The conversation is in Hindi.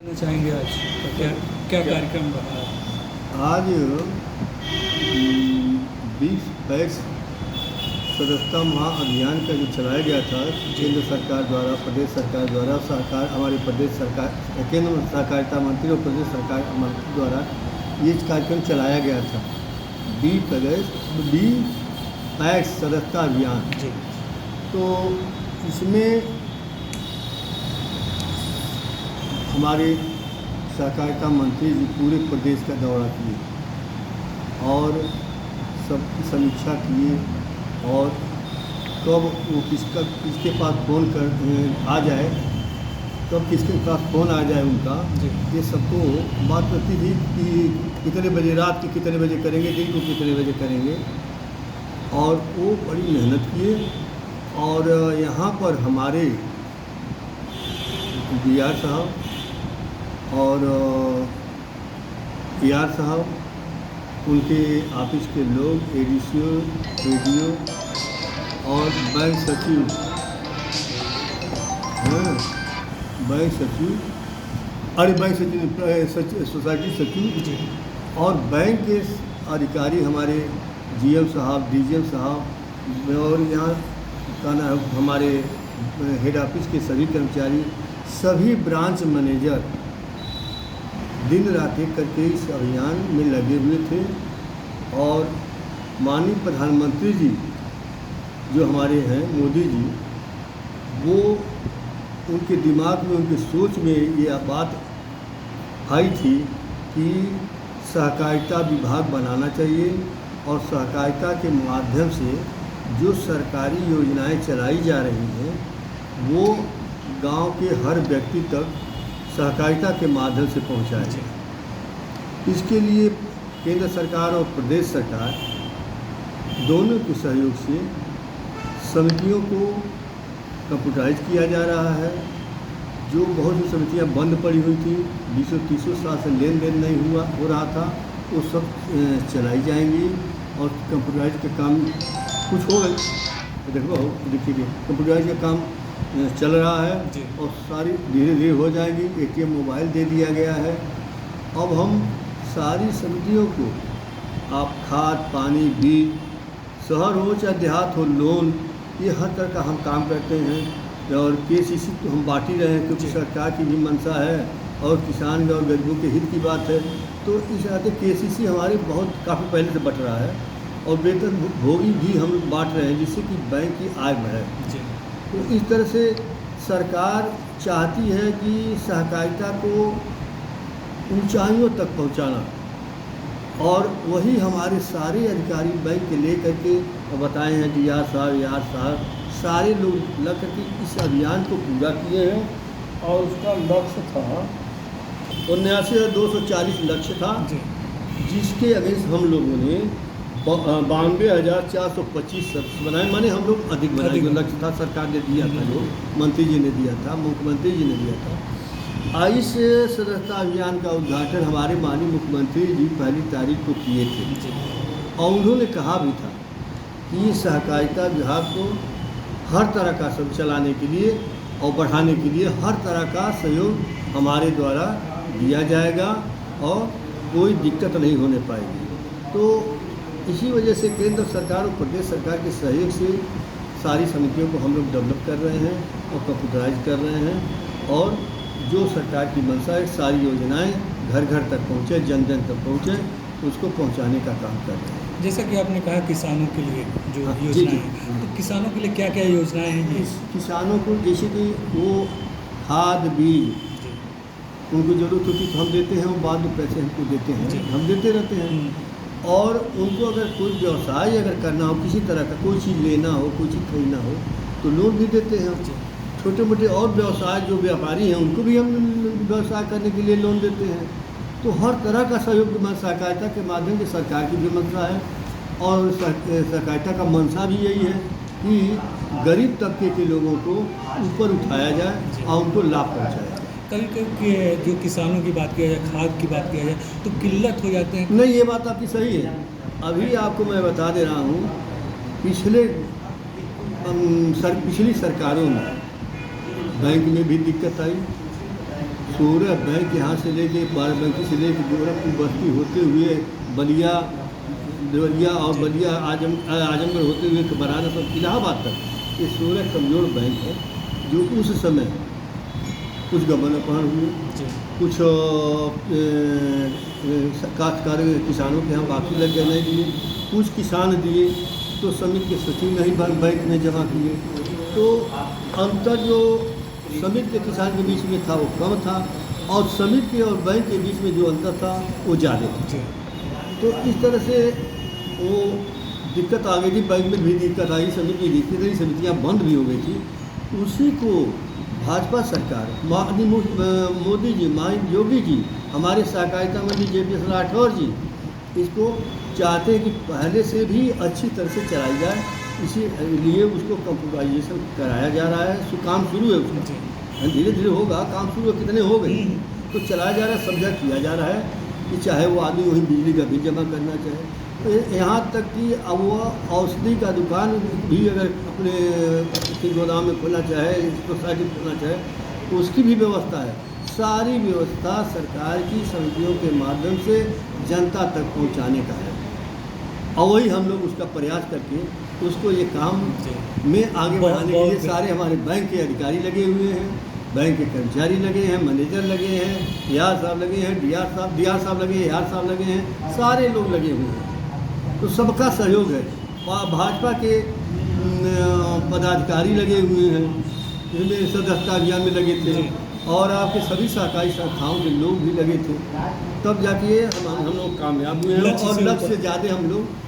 चाहेंगे आज तो क्या क्या कार्यक्रम रहा? आज 20 पैक्स सदस्यता महाअभियान का जो चलाया गया था केंद्र सरकार द्वारा, प्रदेश सरकार द्वारा, हमारे प्रदेश सरकार, केंद्र सहकारिता मंत्री और प्रदेश सरकार मंत्री द्वारा ये कार्यक्रम चलाया गया था। 20 पैक्स सदस्यता अभियान। जी। तो इसमें हमारे सहकारिता मंत्री जी पूरे प्रदेश का दौरा किए और सबकी समीक्षा किए और कब वो किसके पास फ़ोन कर आ जाए, कब किसके पास फ़ोन आ जाए उनका, ये सबको बात करती थी कि कितने बजे रात के कितने बजे करेंगे, दिन को कितने बजे करेंगे। और वो बड़ी मेहनत किए और यहाँ पर हमारे BR साहब और AR साहब, उनके ऑफिस के लोग, ADCO, ADO और बैंक सचिव, बैंक सचिव, सोसाइटी सचिव और बैंक के अधिकारी हमारे GM साहब, DGM साहब और यहाँ का नाम हमारे हेड ऑफिस के सभी कर्मचारी, सभी ब्रांच मैनेजर दिन रात एक करके इस अभियान में लगे हुए थे। और माननीय प्रधानमंत्री जी जो हमारे हैं, मोदी जी, वो उनके दिमाग में, उनकी सोच में ये बात आई थी कि सहकारिता विभाग बनाना चाहिए और सहकारिता के माध्यम से जो सरकारी योजनाएं चलाई जा रही हैं वो गांव के हर व्यक्ति तक सहकारिता के माध्यम से पहुंचाए। इसके लिए केंद्र सरकार और प्रदेश सरकार दोनों के सहयोग से समितियों को कंप्यूटराइज किया जा रहा है। जो बहुत सी समितियां बंद पड़ी हुई थी, 20-30 साल से लेन देन नहीं हो रहा था, वो सब चलाई जाएंगी और कंप्यूटराइज का काम कुछ हो देखिए कंप्यूटराइज का काम चल रहा है और सारी धीरे धीरे हो जाएगी। ATM मोबाइल दे दिया गया है। अब हम सारी समितियों को, आप खाद पानी, बीज, शहर हो चाहे देहात हो, लोन, ये हर तरह का हम काम करते हैं। और KCC तो हम बांट ही रहे हैं क्योंकि सरकार की भी मंशा है और किसान और गरीबों के हित की बात है। तो इस नाते KCC हमारे काफ़ी पहले से बट रहा है और वेतन भोगी भी हम बांट रहे हैं जिससे कि बैंक की आय बढ़े। तो इस तरह से सरकार चाहती है कि सहकारिता को ऊंचाइयों तक पहुंचाना और वही हमारे सारे अधिकारी बैंक के लेकर के बताए हैं, DR साहब, AR साहब, सारे लोग लग करके इस अभियान को पूरा किए हैं। और उसका लक्ष्य था 79,240 लक्ष्य था, जिसके अगेंस्ट हम लोगों ने 92,425 सदस्य बनाए, माने हम लोग अधिक बनाए। जो लक्ष्य था सरकार ने दिया था, जो मंत्री जी ने दिया था, मुख्यमंत्री जी ने दिया था। इस सदस्यता अभियान का उद्घाटन हमारे माननीय मुख्यमंत्री जी 1 तारीख को किए थे और उन्होंने कहा भी था कि सहकारिता विभाग को हर तरह का सब चलाने के लिए और बढ़ाने के लिए हर तरह का सहयोग हमारे द्वारा दिया जाएगा और कोई दिक्कत नहीं होने पाएगी। तो इसी वजह से केंद्र सरकार और प्रदेश सरकार के सहयोग से सारी समितियों को हम लोग डेवलप कर रहे हैं और कंप्यूटराइज कर रहे हैं और जो सरकार की मंशा है, सारी योजनाएं घर घर तक पहुँचे, जन जन तक पहुँचे, उसको पहुँचाने का काम कर रहे हैं। जैसा कि आपने कहा किसानों के लिए जो योजनाएं हैं, तो किसानों के लिए क्या क्या योजनाएं हैं ये? किसानों को जैसे कि वो खाद, बीज, उनको ज़रूरत होती तो हम देते हैं, वो बाद में पैसे हमको देते हैं, हम देते रहते हैं। और उनको अगर कोई व्यवसाय अगर करना हो, किसी तरह का कोई चीज़ लेना हो, कोई चीज़ खरीदना हो, तो लोन भी देते हैं। छोटे मोटे और व्यवसाय जो व्यापारी हैं उनको भी हम व्यवसाय करने के लिए लोन देते हैं। तो हर तरह का सहयोग सहकारिता के माध्यम से सरकार की भी मंशा है और सहकारिता का मंशा भी यही है कि गरीब तबके के लोगों को ऊपर उठाया जाए और उनको लाभ पहुँचाया जाए। कभी कभी जो किसानों की बात किया जाए, खाद की बात किया जाए तो किल्लत हो जाते हैं। नहीं, ये बात आपकी सही है। अभी आपको मैं बता दे रहा हूँ, पिछली सरकारों में बैंक में भी दिक्कत आई, 16 बैंक यहाँ से लेके बाराबंकी से लेके गोरखपुर बस्ती होते हुए बलिया देवरिया और बलिया आजमगढ़ होते हुए बनारस और इलाहाबाद तक ये 16 कमज़ोर बैंक है जो उस समय कुछ गबन हुए, कुछ काश्तकार किसानों के यहाँ बाकी लग गए नहीं दिए, कुछ किसान दिए तो समिति के सचिव नहीं बैंक में जमा किए। तो अंतर जो समिति के किसान के बीच में था वो कम था और समिति के और बैंक के बीच में जो अंतर था वो ज़्यादा था। तो इस तरह से वो दिक्कत आ गई थी, बैंक में भी दिक्कत आई, समिति दिखती रही, समितियाँ बंद भी हो गई थी। उसी को भाजपा सरकार मोदी जी, माननीय योगी जी, हमारे सहकारिता मंत्री JPS राठौर जी इसको चाहते हैं कि पहले से भी अच्छी तरह से चलाई जाए, इसीलिए उसको कंप्यूटराइजेशन कराया जा रहा है। काम शुरू है उसका, धीरे धीरे होगा, काम शुरू है, कितने हो गए तो चलाया जा रहा है, समझा किया जा रहा है कि चाहे वो आदमी वहीं बिजली का बिल जमा करना चाहे, तो यहाँ तक कि अब वो औषधि का दुकान भी अगर अपने गोदाम में खोलना चाहे, सोसाइटी में खोलना चाहे तो उसकी भी व्यवस्था है। सारी व्यवस्था सरकार की समितियों के माध्यम से जनता तक पहुँचाने का है और वही हम लोग उसका प्रयास करके उसको ये काम में आगे बढ़ाने के लिए सारे हमारे बैंक के अधिकारी लगे हुए हैं, बैंक के कर्मचारी लगे हैं, मैनेजर लगे हैं, AR साहब लगे हैं, DR साहब लगे हैं, AR साहब लगे हैं, सारे लोग लगे हुए हैं। तो सबका सहयोग है। भाजपा के पदाधिकारी लगे हुए हैं, जिनमें सदस्यता अभियान में लगे थे और आपके सभी सहकारी संस्थाओं के लोग भी लगे थे, तब जाके हम लोग कामयाब हुए हैं और लक्ष्य से ज़्यादा हम लोग